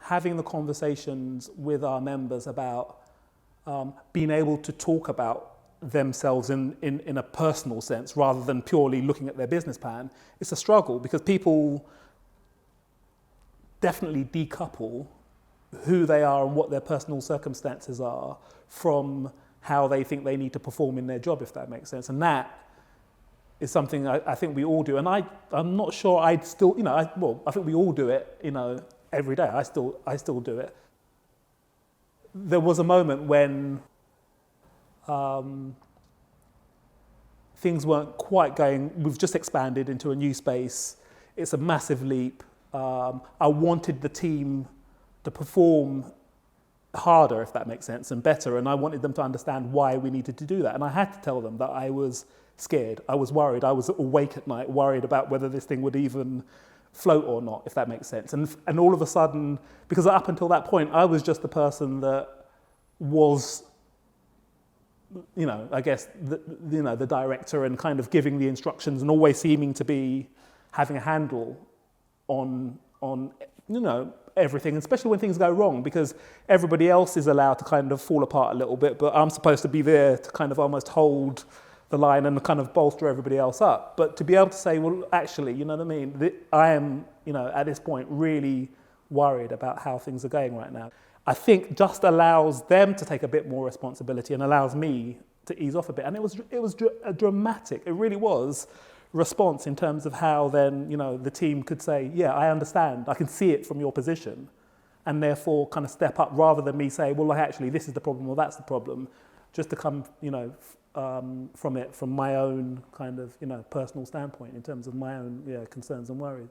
having the conversations with our members about being able to talk about themselves in a personal sense rather than purely looking at their business plan, it's a struggle because people definitely decouple who they are and what their personal circumstances are from how they think they need to perform in their job, if that makes sense. And that is something I think we all do. And I'm not sure I'd still, I think we all do it, every day. I still do it. There was a moment when things weren't quite going, we've just expanded into a new space. It's a massive leap. I wanted the team to perform harder, if that makes sense, and better. And I wanted them to understand why we needed to do that. And I had to tell them that I was scared. I was worried. I was awake at night, worried about whether this thing would even float or not, if that makes sense. And all of a sudden, because up until that point, I was just the person that was, I guess, the director and kind of giving the instructions and always seeming to be having a handle on everything, especially when things go wrong, because everybody else is allowed to kind of fall apart a little bit, but I'm supposed to be there to kind of almost hold the line and kind of bolster everybody else up. But to be able to say, well, actually, you know what I mean? I am, at this point, really worried about how things are going right now. I think just allows them to take a bit more responsibility and allows me to ease off a bit. And it was a dramatic, it really was, response in terms of how then, the team could say, yeah, I understand, I can see it from your position, and therefore kind of step up rather than me say, well, actually, this is the problem or that's the problem, just to come, from my own kind of, personal standpoint in terms of my own concerns and worries.